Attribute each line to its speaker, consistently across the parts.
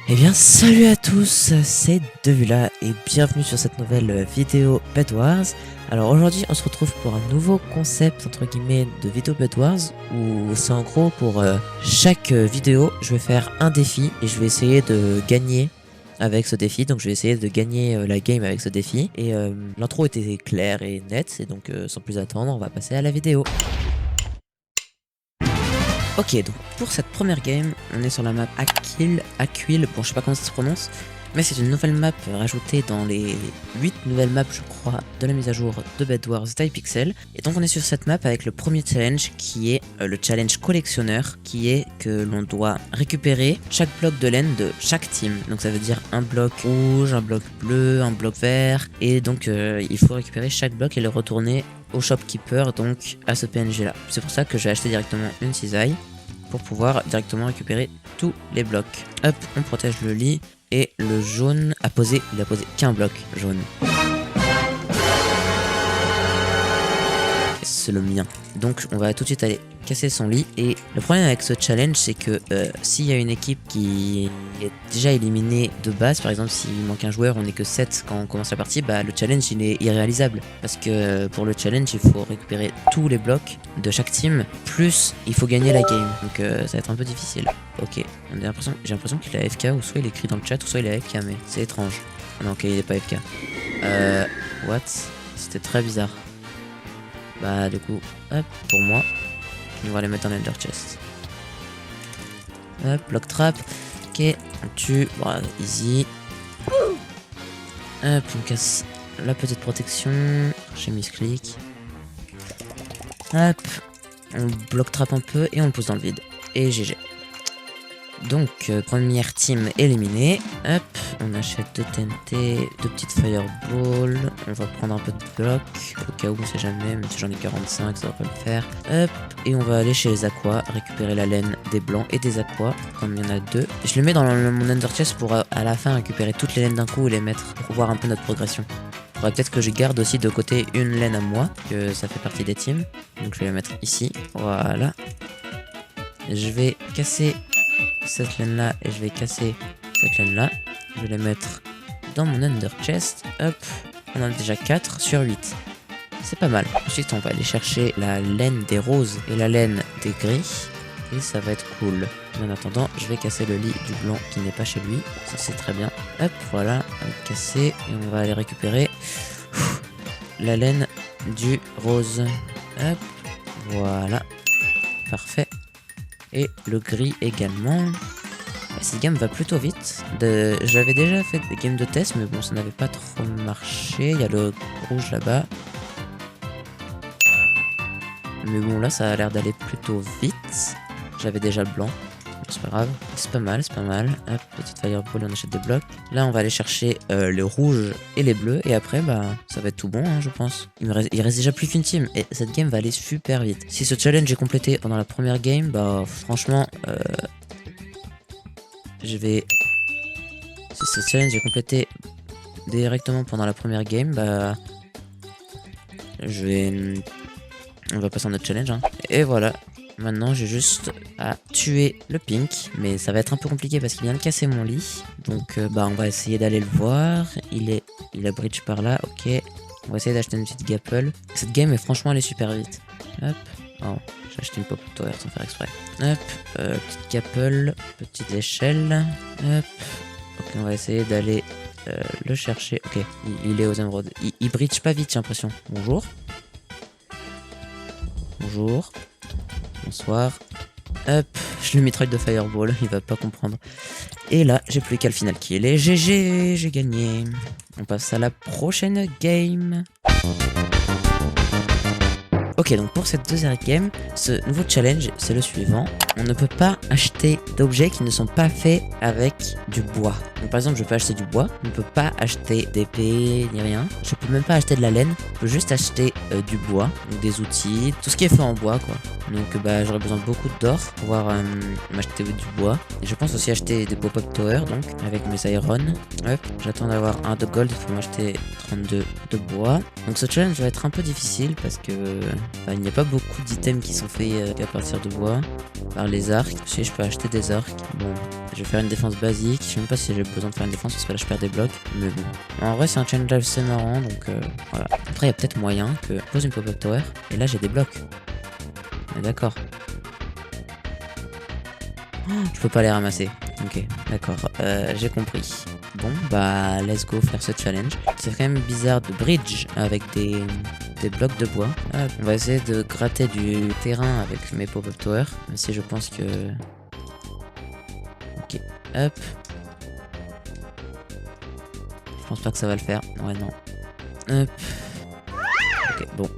Speaker 1: Eh bien salut à tous, c'est Devula et bienvenue sur cette nouvelle vidéo Bed Wars. Alors aujourd'hui on se retrouve pour un nouveau concept entre guillemets de vidéo Bed Wars où c'est en gros pour chaque vidéo je vais faire un défi et je vais essayer de gagner avec ce défi. Donc je vais essayer de gagner la game avec ce défi et l'intro était claire et nette et donc sans plus attendre on va passer à la vidéo. Ok, donc pour cette première game, on est sur la map Aquil, bon je sais pas comment ça se prononce, mais c'est une nouvelle map rajoutée dans les 8 nouvelles maps je crois de la mise à jour de Bed Wars Pixel. Et donc on est sur cette map avec le premier challenge qui est le challenge collectionneur, qui est que l'on doit récupérer chaque bloc de laine de chaque team. Donc ça veut dire un bloc rouge, un bloc bleu, un bloc vert, et donc il faut récupérer chaque bloc et le retourner au shopkeeper, donc à ce PNG là. C'est pour ça que j'ai acheté directement une cisaille pour pouvoir directement récupérer tous les blocs. Hop, on protège le lit et le jaune il a posé qu'un bloc jaune. C'est le mien. Donc on va tout de suite aller casser son lit. Et le problème avec ce challenge, c'est que s'il y a une équipe qui est déjà éliminée de base, par exemple s'il manque un joueur, on n'est que 7 quand on commence la partie, bah le challenge il est irréalisable. Parce que pour le challenge il faut récupérer tous les blocs de chaque team, plus il faut gagner la game. Donc ça va être un peu difficile. Ok, j'ai l'impression qu'il est AFK, ou soit il écrit dans le chat, ou soit il est AFK, mais c'est étrange. Ah non, ok, il est pas AFK. What? C'était très bizarre. Bah du coup, hop, pour moi, on va les mettre en ender chest. Hop, block trap. Ok, on tue, voilà, easy. Hop, on casse la petite protection. J'ai mis clic. Hop, on block trap un peu et on le pousse dans le vide. Et GG. Donc, première team éliminée. Hop, on achète 2 TNT, 2 petites fireballs. On va prendre un peu de bloc, au cas où on sait jamais, même si j'en ai 45, ça va pas le faire. Hop, et on va aller chez les aquas, récupérer la laine des blancs et des aquas, comme il y en a 2. Je le mets dans mon under chest pour à la fin récupérer toutes les laines d'un coup et les mettre pour voir un peu notre progression. Faudrait peut-être que je garde aussi de côté une laine à moi, que ça fait partie des teams. Donc je vais la mettre ici, voilà. Je vais casser cette laine là et je vais casser cette laine là. Je vais les mettre dans mon under chest. Hop, on en a déjà 4 sur 8. C'est pas mal. Ensuite on va aller chercher la laine des roses et la laine des gris. Et ça va être cool. En attendant, je vais casser le lit du blanc qui n'est pas chez lui. Ça c'est très bien. Hop, voilà, on va casser et on va aller récupérer la laine du rose. Hop, voilà. Parfait. Et le gris également. Cette game va plutôt vite. J'avais déjà fait des games de test, mais bon, ça n'avait pas trop marché. Il y a le rouge là-bas. Mais bon, là, ça a l'air d'aller plutôt vite. J'avais déjà le blanc. C'est pas grave. C'est pas mal, c'est pas mal. Hop, petite fireball, on achète des blocs. Là, on va aller chercher le rouge et les bleus. Et après, bah, ça va être tout bon, hein, je pense. Il reste déjà plus qu'une team. Et cette game va aller super vite. Si ce challenge est complété pendant la première game, bah, franchement, je vais... Si ce challenge est complété directement pendant la première game, bah... On va passer en autre challenge, hein. Et voilà. Maintenant, j'ai juste à tuer le pink. Mais ça va être un peu compliqué parce qu'il vient de casser mon lit. Donc, bah, on va essayer d'aller le voir. Il a bridge par là, ok. On va essayer d'acheter une petite gapple. Cette game, est franchement, elle est super vite. Hop. Oh, j'ai acheté une pop-up tower sans faire exprès. Hop. Petite gapple. Petite échelle. Hop. Ok, on va essayer d'aller le chercher. Ok, il est aux émeraudes. Il bridge pas vite, j'ai l'impression. Bonjour. Bonjour. Bonsoir. Hop, je le mitraille de fireball, il va pas comprendre. Et là, j'ai plus qu'à le final kill. Et GG, j'ai gagné. On passe à la prochaine game. Ok, donc pour cette deuxième game, ce nouveau challenge, c'est le suivant. On ne peut pas acheter d'objets qui ne sont pas faits avec du bois. Donc par exemple, je peux acheter du bois, on ne peut pas acheter d'épée ni rien. Je peux même pas acheter de la laine, je peux juste acheter du bois, donc des outils, tout ce qui est fait en bois quoi. Donc bah j'aurais besoin de beaucoup d'or pour pouvoir m'acheter du bois. Et je pense aussi acheter des pop-up tower donc avec mes iron. Hop, j'attends d'avoir un de gold pour m'acheter 32 de bois. Donc ce challenge va être un peu difficile parce que bah, il n'y a pas beaucoup d'items qui sont faits à partir de bois. Par faire les arcs. Si je peux acheter des arcs. Bon, je vais faire une défense basique. Je sais même pas si j'ai besoin de faire une défense parce que là je perds des blocs. Mais bon. En vrai, c'est un challenge assez marrant. Donc voilà. Après, il y a peut-être moyen que je pose une pop-up tower. Et là, j'ai des blocs. On est d'accord. Oh, je peux pas les ramasser. Ok, d'accord. J'ai compris. Bon, bah, let's go faire ce challenge. C'est quand même bizarre de bridge avec des blocs de bois. Hop, on va essayer de gratter du terrain avec mes pop-up tower. Même si je pense que... Ok, hop. Je pense pas que ça va le faire. Ouais, non. Hop. Ok, bon.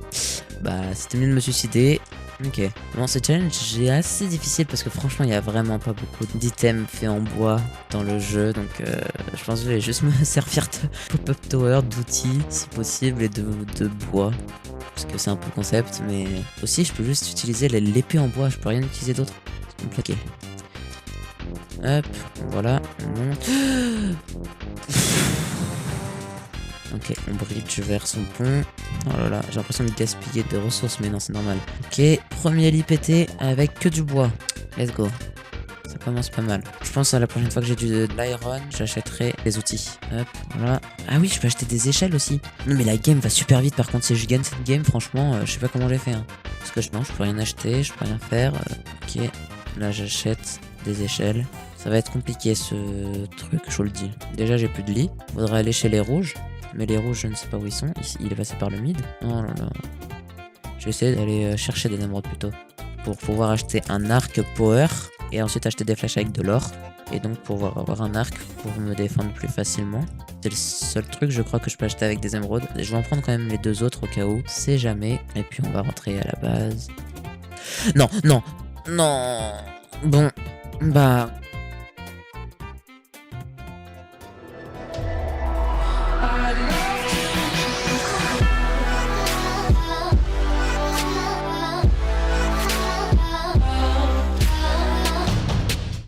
Speaker 1: Bah, c'était mieux de me suicider. Ok. Bon, ce challenge est assez difficile parce que franchement, il y a vraiment pas beaucoup d'items faits en bois dans le jeu. Donc, je pense que je vais juste me servir de pop-up tower, d'outils, si possible, et de bois. Parce que c'est un peu le concept. Mais aussi, je peux juste utiliser l'épée en bois. Je peux rien utiliser d'autre. C'est compliqué. Hop, voilà. On monte. Ok, on bridge vers son pont. Oh là là, j'ai l'impression de gaspiller de ressources, mais non, c'est normal. Ok, premier lit pété avec que du bois. Let's go. Ça commence pas mal. Je pense à la prochaine fois que j'ai de l'iron, j'achèterai des outils. Hop, voilà. Ah oui, je peux acheter des échelles aussi. Non, mais la game va super vite. Par contre, si je gagne cette game, franchement, je sais pas comment j'ai fait. Hein. Parce que non, je peux rien acheter, je peux rien faire. Ok, là j'achète des échelles. Ça va être compliqué ce truc, je vous le dis. Déjà, j'ai plus de lit. Faudrait aller chez les rouges. Mais les rouges, je ne sais pas où ils sont. Il est passé par le mid. Oh là là. Je vais essayer d'aller chercher des émeraudes plutôt. Pour pouvoir acheter un arc power. Et ensuite acheter des flèches avec de l'or. Et donc pouvoir avoir un arc pour me défendre plus facilement. C'est le seul truc, je crois, que je peux acheter avec des émeraudes. Je vais en prendre quand même les deux autres au cas où. C'est jamais. Et puis on va rentrer à la base. Non, non, non. Bon. Bah,